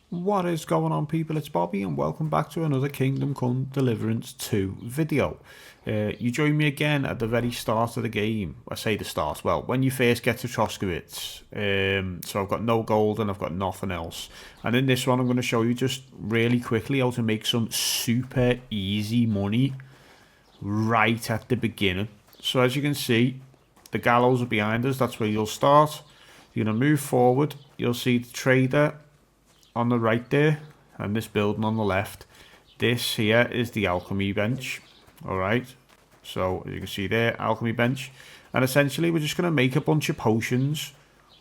What is going on, people? It's Bobby and welcome back to another Kingdom Come Deliverance 2 video. You join me again at the very start of the game. I say the start, well, when you first get to Troskowitz. So I've got no gold and I've got nothing else. And in this one I'm going to show you just really quickly how to make some super easy money right at the beginning. So as you can see, the gallows are behind us. That's where you'll start. You're going to move forward. You'll see the trader on the right there and this building on the left. This here is the alchemy bench. All right, so as you can see there, alchemy bench, and essentially we're just going to make a bunch of potions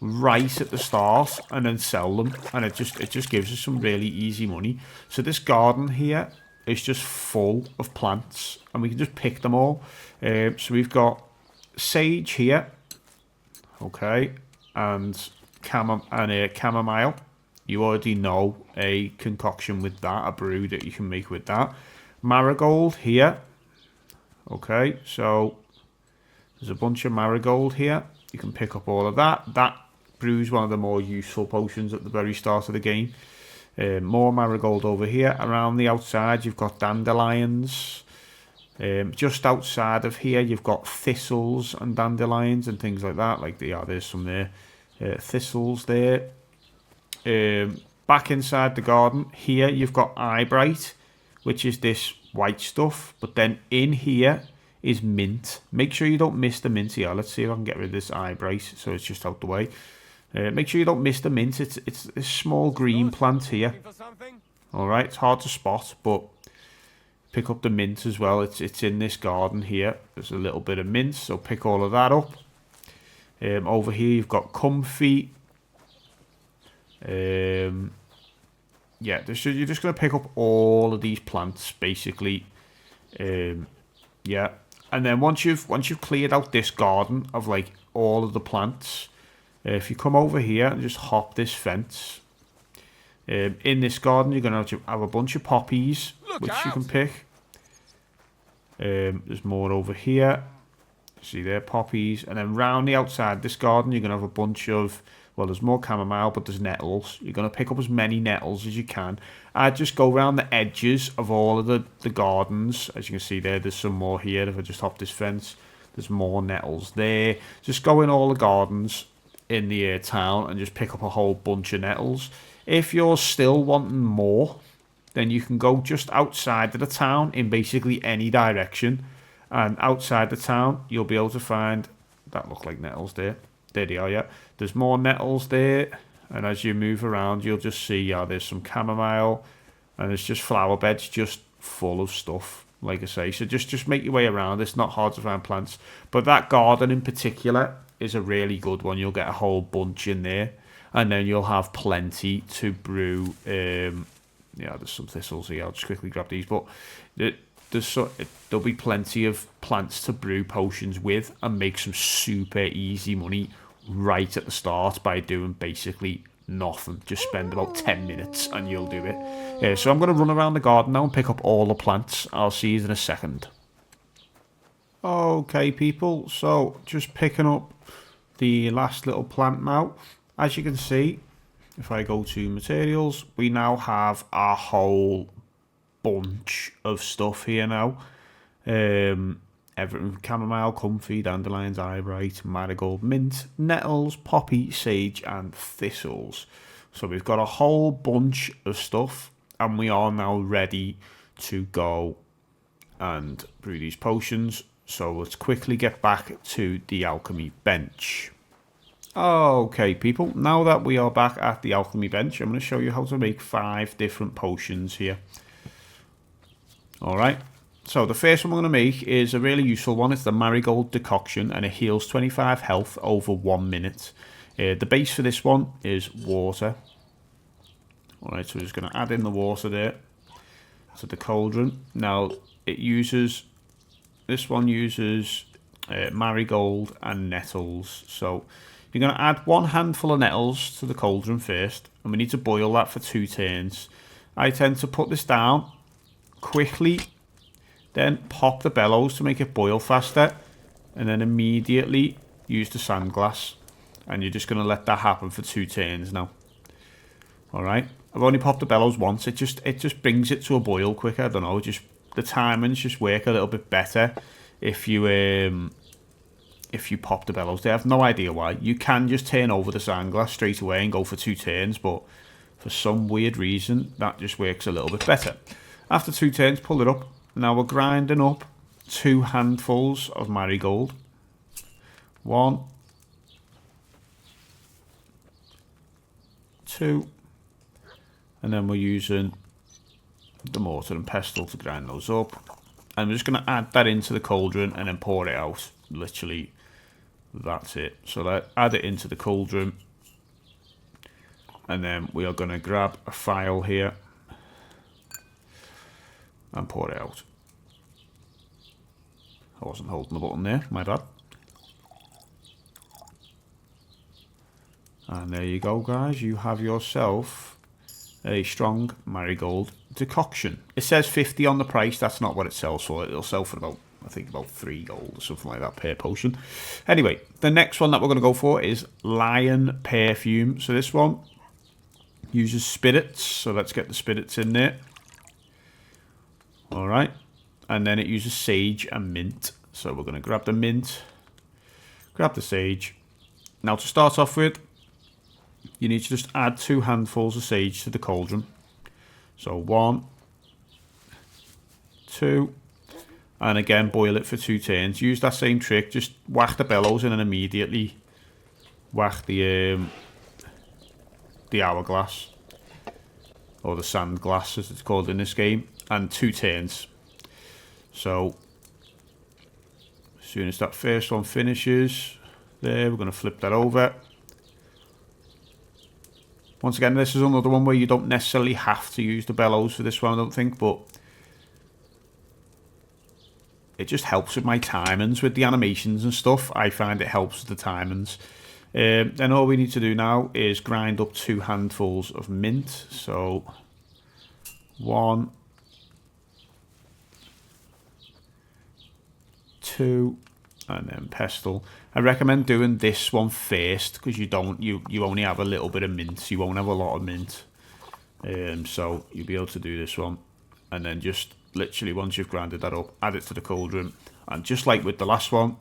right at the start and then sell them, and it just gives us some really easy money. So this garden here is just full of plants and we can just pick them all. So we've got sage here, okay, and chamomile. You already know a concoction with that, a brew that you can make with that. Marigold here. Okay, so there's a bunch of marigold here. You can pick up all of that. That brews one of the more useful potions at the very start of the game. More marigold over here. Around the outside, you've got dandelions. Just outside of here, you've got thistles and dandelions and things like that. Like, yeah, there's some there. Thistles there. Back inside the garden here you've got eyebright, which is this white stuff, but then in here is mint. Make sure you don't miss the mint here. Let's see if I can get rid of this eyebright so it's just out the way. Make sure you don't miss the mint. It's this small green plant here. Alright, it's hard to spot, but pick up the mint as well. It's in this garden here. There's a little bit of mint, so pick all of that up. Over here you've got comfy. Yeah, you're just going to pick up all of these plants basically. Yeah, and then once you've cleared out this garden of like all of the plants, if you come over here and just hop this fence, in this garden you're going to have a bunch of poppies which you can pick. There's more over here. See there, poppies, and then round the outside this garden you're going to have a bunch of, well, there's more chamomile, but there's nettles. You're going to pick up as many nettles as you can. Just go around the edges of all of the gardens. As you can see there, there's some more here. If I just hop this fence, there's more nettles there. Just go in all the gardens in the town and just pick up a whole bunch of nettles. If you're still wanting more, then you can go just outside of the town in basically any direction. And outside the town, you'll be able to find, that look like nettles there. There they are, yeah. There's more nettles there. And as you move around, you'll just see, yeah, there's some chamomile. And it's just flower beds just full of stuff, like I say. So just make your way around. It's not hard to find plants. But that garden in particular is a really good one. You'll get a whole bunch in there. And then you'll have plenty to brew. Yeah, there's some thistles here. I'll just quickly grab these. But there'll be plenty of plants to brew potions with and make some super easy money right at the start by doing basically nothing. Just spend about 10 minutes and you'll do it. So I'm going to run around the garden now and pick up all the plants. I'll see you in a second. Okay, people, so just picking up the last little plant now. As you can see, if I go to materials, we now have a whole bunch of stuff here now. Everything: chamomile, comfy, dandelions, eyebright, marigold, mint, nettles, poppy, sage, and thistles. So we've got a whole bunch of stuff, and we are now ready to go and brew these potions. So let's quickly get back to the alchemy bench. Okay, people, now that we are back at the alchemy bench, I'm going to show you how to make 5 different potions here. Alright, so the first one I'm going to make is a really useful one. It's the marigold decoction, and it heals 25 health over 1 minute. The base for this one is water. Alright, so we're just going to add in the water there to the cauldron. Now, this one uses marigold and nettles. So you're going to add 1 handful of nettles to the cauldron first, and we need to boil that for 2 turns. I tend to put this down quickly, then pop the bellows to make it boil faster, and then immediately use the sand glass. And you're just going to let that happen for 2 turns now. All right. I've only popped the bellows once. It just brings it to a boil quicker. I don't know. Just the timings just work a little bit better if you pop the bellows. They have no idea why. You can just turn over the sand glass straight away and go for 2 turns, but for some weird reason that just works a little bit better. After 2 turns, pull it up. Now we're grinding up 2 handfuls of marigold. 1, 2, and then we're using the mortar and pestle to grind those up. And we're just going to add that into the cauldron and then pour it out. Literally, that's it. So add it into the cauldron. And then we are going to grab a file here and pour it out. I wasn't holding the button there, my bad. And there you go, guys. You have yourself a strong marigold decoction. It says 50 on the price. That's not what it sells for. It'll sell for about, I think, about 3 gold or something like that per potion. Anyway, the next one that we're going to go for is Lion Perfume. So this one uses spirits. So let's get the spirits in there. All right. And then it uses sage and mint. So we're going to grab the mint, grab the sage. Now to start off with, you need to just add 2 handfuls of sage to the cauldron. So 1, 2, and again boil it for 2 turns. Use that same trick, just whack the bellows in and immediately whack the hourglass, or the sand glass as it's called in this game, and 2 turns. So as soon as that first one finishes, there, we're going to flip that over. Once again, this is another one where you don't necessarily have to use the bellows for this one, I don't think, but it just helps with my timings, with the animations and stuff. I find it helps with the timings. Then all we need to do now is grind up 2 handfuls of mint. So 1, 2, and then pestle. I recommend doing this one first because you only have a little bit of mint. You won't have a lot of mint. So you'll be able to do this one, and then just literally once you've grinded that up, add it to the cauldron, and just like with the last one,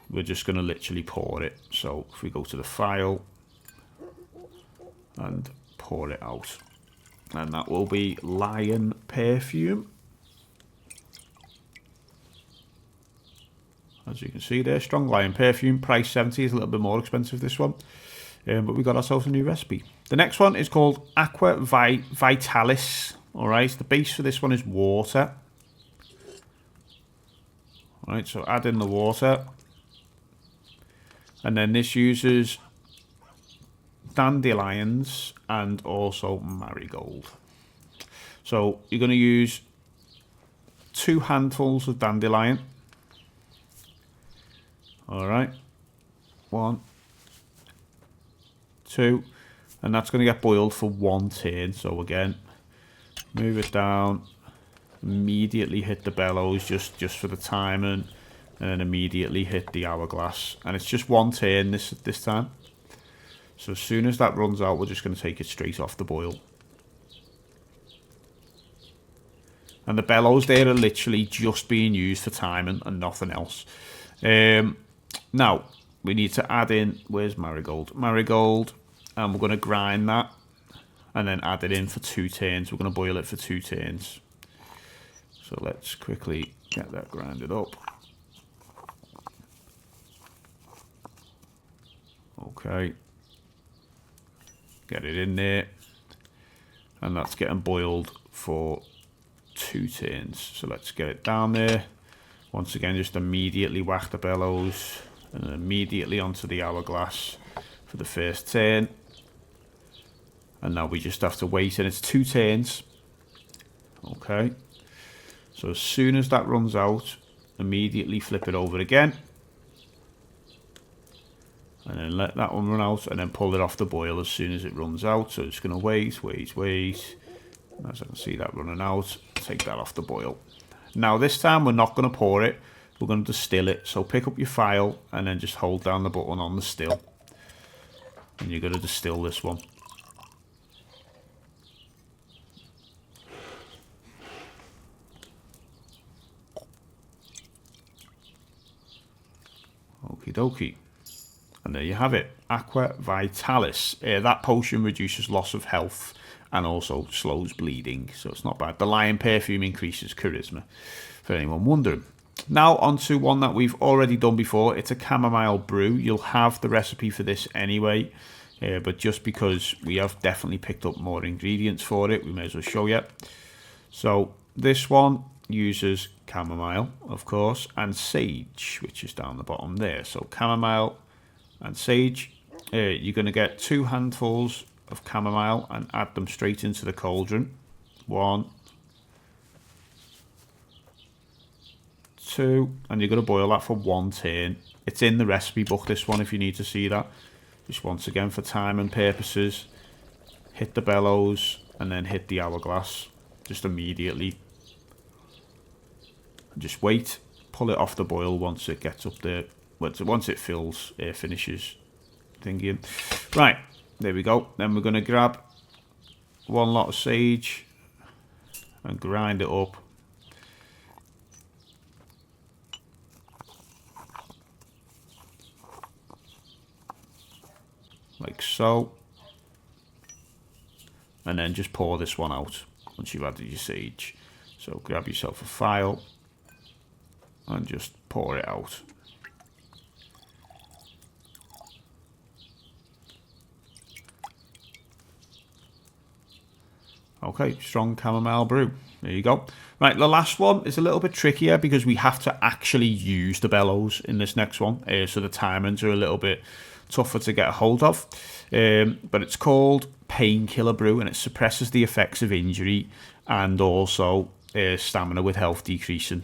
we're just going to literally pour it. So if we go to the file and pour it out, and that will be Lion Perfume. As you can see there, strong Lion Perfume, price 70, is a little bit more expensive this one, but we got ourselves a new recipe. The next one is called Aqua Vitalis. Alright, the base for this one is water. Alright, so add in the water, and then this uses dandelions and also marigold. So you're going to use 2 handfuls of dandelion. All right, 1, 2, and that's going to get boiled for 1 turn. So again, move it down, immediately hit the bellows just for the timing, and then immediately hit the hourglass. And it's just 1 turn this time. So as soon as that runs out, we're just going to take it straight off the boil. And the bellows there are literally just being used for timing and nothing else. Now, we need to add in, where's marigold? Marigold, and we're going to grind that and then add it in for 2 turns. We're going to boil it for 2 turns. So let's quickly get that grinded up. Okay. Get it in there. And that's getting boiled for 2 turns. So let's get it down there. Once again, just immediately whack the bellows and then immediately onto the hourglass for the first turn. And now we just have to wait, and it's 2 turns. Okay. So as soon as that runs out, immediately flip it over again. And then let that one run out, and then pull it off the boil as soon as it runs out. So it's going to wait. As I can see that running out, take that off the boil. Now this time we're not going to pour it, we're going to distill it. So pick up your file and then just hold down the button on the still. And you're going to distill this one. dokie. And there you have it. Aqua Vitalis. That potion reduces loss of health and also slows bleeding, so it's not bad. The Lion Perfume increases charisma, for anyone wondering. Now on to one that we've already done before. It's a chamomile brew. You'll have the recipe for this anyway, but just because we have definitely picked up more ingredients for it, we may as well show you. So this one uses chamomile, of course, and sage, which is down the bottom there. So chamomile and sage. You're going to get 2 handfuls of chamomile and add them straight into the cauldron. 1, 2, and you're going to boil that for 1 turn. It's in the recipe book, this one, if you need to see that. Just once again, for time and purposes, hit the bellows and then hit the hourglass just immediately. Just wait, pull it off the boil once it gets up there. Once it fills, finishes thinking. Right, there we go. Then we're going to grab 1 lot of sage and grind it up. Like so. And then just pour this one out once you've added your sage. So grab yourself a file and just pour it out. Okay, strong chamomile brew. There you go. Right, the last one is a little bit trickier because we have to actually use the bellows in this next one. So the timings are a little bit tougher to get a hold of. But it's called Painkiller Brew, and it suppresses the effects of injury and also stamina with health decreasing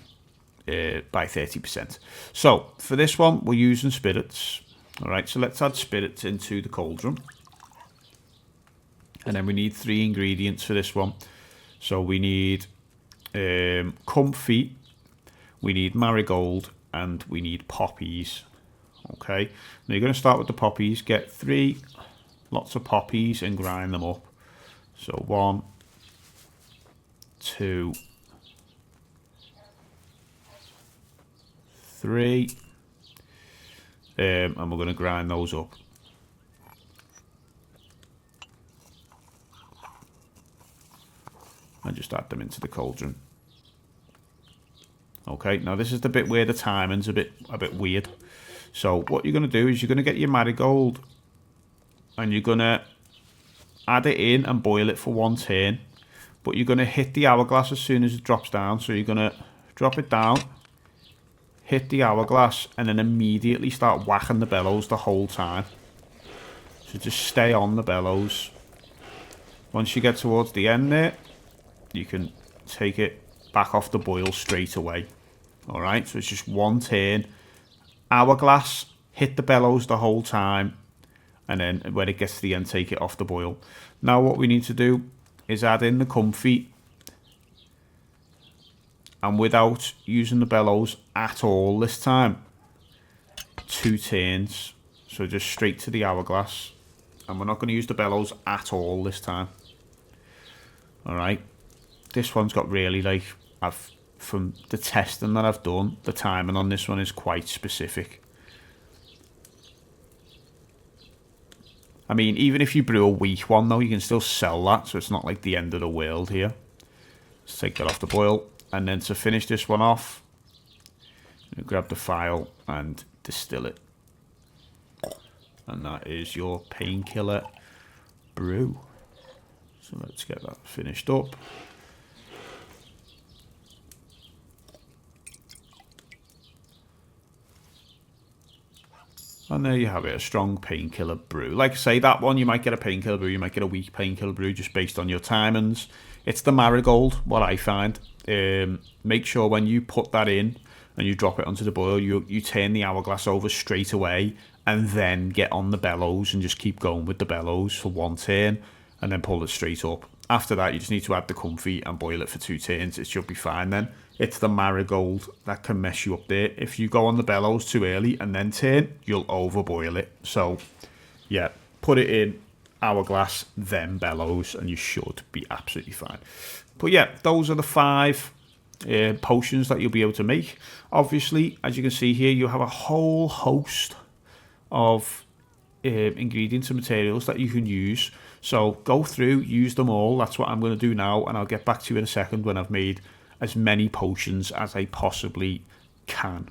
by 30%. So for this one, we're using spirits. All right, so let's add spirits into the cauldron. And then we need 3 ingredients for this one. So we need comfy, we need marigold, and we need poppies. Okay, now you're going to start with the poppies. Get 3 lots of poppies and grind them up. So 1, 2, 3. And we're going to grind those up. And just add them into the cauldron. Okay, now this is the bit where the timing's a bit weird. So what you're going to do is you're going to get your marigold and you're going to add it in and boil it for 1 turn. But you're going to hit the hourglass as soon as it drops down. So you're going to drop it down, hit the hourglass, and then immediately start whacking the bellows the whole time. So just stay on the bellows. Once you get towards the end there, you can take it back off the boil straight away. All right, so it's just 1 turn. Hourglass, hit the bellows the whole time, and then when it gets to the end, take it off the boil. Now what we need to do is add in the comfy, and without using the bellows at all this time, 2 turns. So just straight to the hourglass, and we're not going to use the bellows at all this time. All right, this one's got really, like, from the testing that I've done, the timing on this one is quite specific. I mean, even if you brew a weak one though, you can still sell that, so it's not like the end of the world here. Let's take that off the boil, and then to finish this one off, grab the file and distill it. And that is your Painkiller Brew. So let's get that finished up. And there you have it, a strong painkiller brew. Like I say, that one, you might get a painkiller brew, you might get a weak painkiller brew, just based on your timings. It's the marigold, what I find. Make sure when you put that in and you drop it onto the boil, you turn the hourglass over straight away, and then get on the bellows and just keep going with the bellows for 1 turn, and then pull it straight up. After that, you just need to add the comfy and boil it for 2 turns. It should be fine then. It's the marigold that can mess you up there. If you go on the bellows too early and then turn, you'll overboil it. So, yeah, put it in hourglass, then bellows, and you should be absolutely fine. But yeah, those are the 5 potions that you'll be able to make. Obviously, as you can see here, you have a whole host of ingredients and materials that you can use. So go through, use them all. That's what I'm going to do now, and I'll get back to you in a second when I've made as many potions as I possibly can.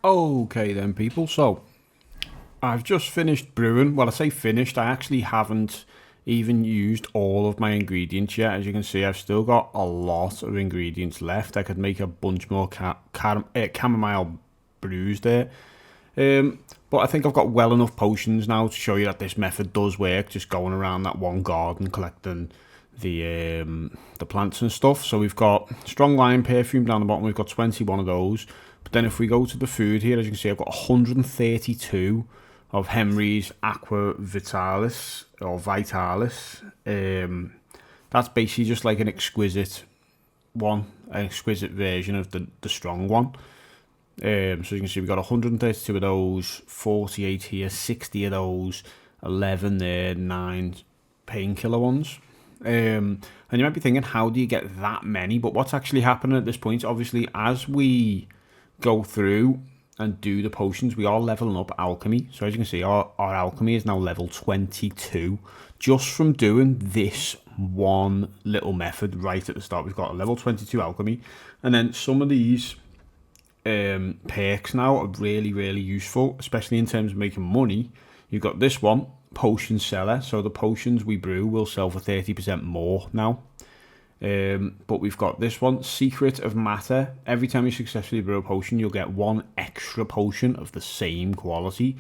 Okay then, people, so I've just finished brewing. Well, I say finished, I actually haven't even used all of my ingredients yet. As you can see, I've still got a lot of ingredients left. I could make a bunch more chamomile brews there. But I think I've got well enough potions now to show you that this method does work, just going around that one garden collecting the plants and stuff. So we've got strong lime perfume down the bottom, we've got 21 of those. But then if we go to the food here, as you can see, I've got 132 of Henry's Aqua Vitalis or Vitalis. That's basically just like an exquisite one, an exquisite version of the strong one. So you can see we've got 132 of those, 48 here, 60 of those, 11 there, 9 painkiller ones. And you might be thinking, how do you get that many? But what's actually happening at this point, obviously, as we go through and do the potions, we are leveling up alchemy. So as you can see, our alchemy is now level 22 just from doing this one little method right at the start. We've got a level 22 alchemy, and then some of these perks now are really useful, especially in terms of making money. You've got this one, potion seller, so the potions we brew will sell for 30% more now. But we've got this one, Secret of Matter. Every time you successfully brew a potion, you'll get one extra potion of the same quality.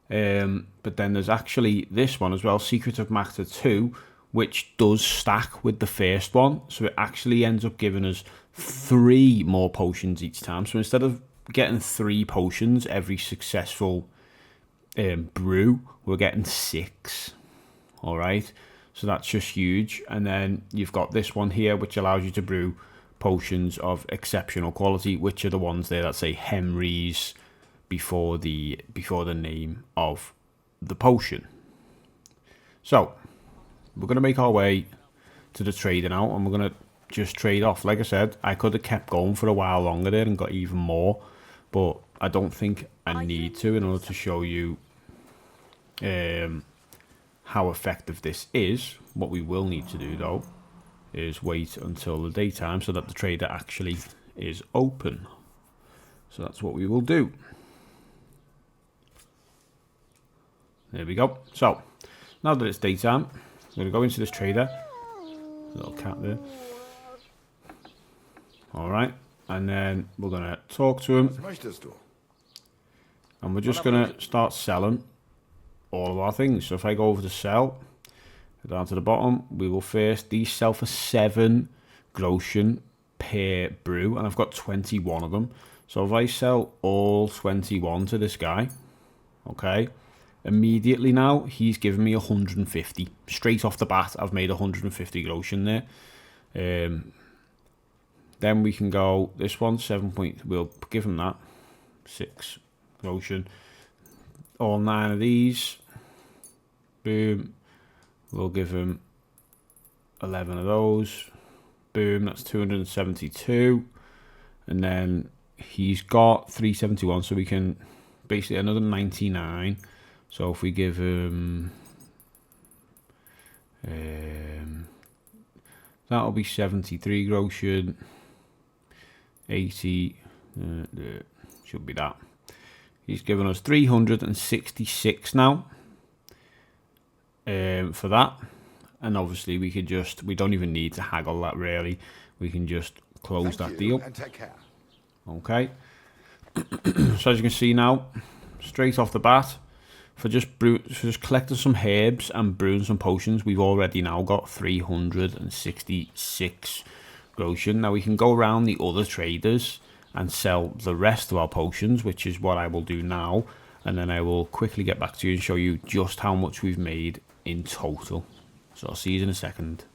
But then there's actually this one as well, Secret of Matter 2, which does stack with the first one. So it actually ends up giving us 3 more potions each time. So instead of getting 3 potions every successful brew, we're getting 6. All right. So that's just huge. And then you've got this one here, which allows you to brew potions of exceptional quality, which are the ones there that say Henry's before the name of the potion. So we're going to make our way to the trader now, and we're going to just trade off. Like I said, I could have kept going for a while longer there and got even more, but I don't think I need to in order to show you how effective this is. What we will need to do though is wait until the daytime so that the trader actually is open. So that's what we will do. There we go. So now that it's daytime, I'm going to go into this trader. Little cat there. Alright, and then we're going to talk to him. And we're just going to start selling all of our things. So if I go over to sell, down to the bottom, we will first, these sell for 7 groschen per brew, and I've got 21 of them. So if I sell all 21 to this guy, okay, immediately now he's giving me 150 straight off the bat. I've made 150 groschen there. Then we can go, this one 7 point, we'll give him that 6 groschen, all 9 of these, boom, we'll give him 11 of those, boom, that's 272, and then he's got 371, so we can basically another 99. So if we give him that'll be 73 groschen, 80, should be that. He's given us 366 now for that, and obviously we could just, we don't even need to haggle that really, we can just close that deal. Okay. So as you can see now, straight off the bat, for just collecting some herbs and brewing some potions, we've already now got 366 groschen. Now we can go around the other traders and sell the rest of our potions, which is what I will do now, and then I will quickly get back to you and show you just how much we've made in total. So I'll see you in a second.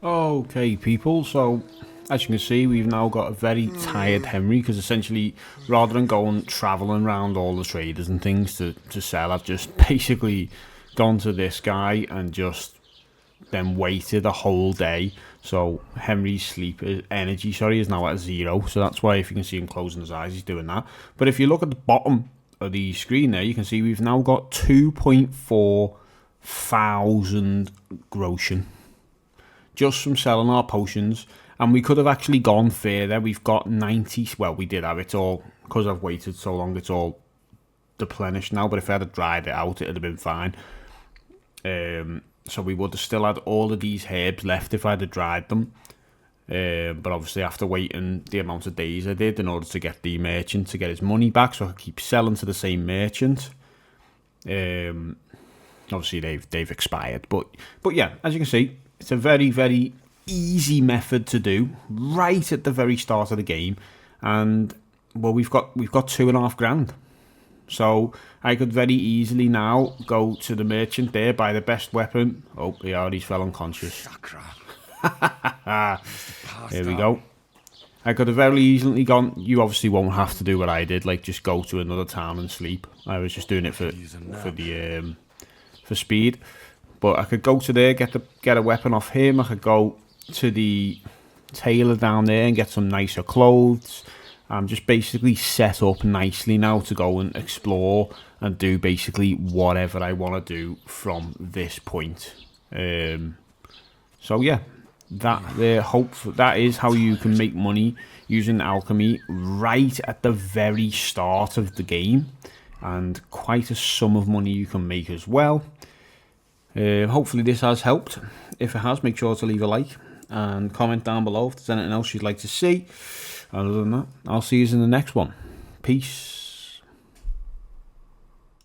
Okay people, so as you can see, we've now got a very tired Henry, because essentially, rather than going travelling around all the traders and things to sell, I've just basically gone to this guy and just then waited a whole day. So Henry's energy is now at 0. So that's why if you can see him closing his eyes, he's doing that. But if you look at the bottom of the screen there, you can see we've now got 2.4 thousand groschen just from selling our potions. And we could have actually gone further. We've got 90. Well, we did have it all, because I've waited so long, it's all replenished now. But if I had dried it out, it'd have been fine. So we would have still had all of these herbs left if I'd have dried them. But obviously after waiting the amount of days I did in order to get the merchant to get his money back, so I could keep selling to the same merchant. Obviously they've expired, but yeah, as you can see, it's a very, very easy method to do right at the very start of the game. And well, we've got 2.5 grand. So I could very easily now go to the merchant there, buy the best weapon. Oh, he already fell unconscious. Here we go. I could have very easily gone. You obviously won't have to do what I did, like just go to another town and sleep. I was just doing it for speed. But I could go to there, get a weapon off him. I could go to the tailor down there and get some nicer clothes. I'm just basically set up nicely now to go and explore and do basically whatever I want to do from this point. So yeah, that is how you can make money using alchemy right at the very start of the game, and quite a sum of money you can make as well. Hopefully this has helped. If it has, make sure to leave a like and comment down below if there's anything else you'd like to see. Other than that, I'll see you in the next one. Peace.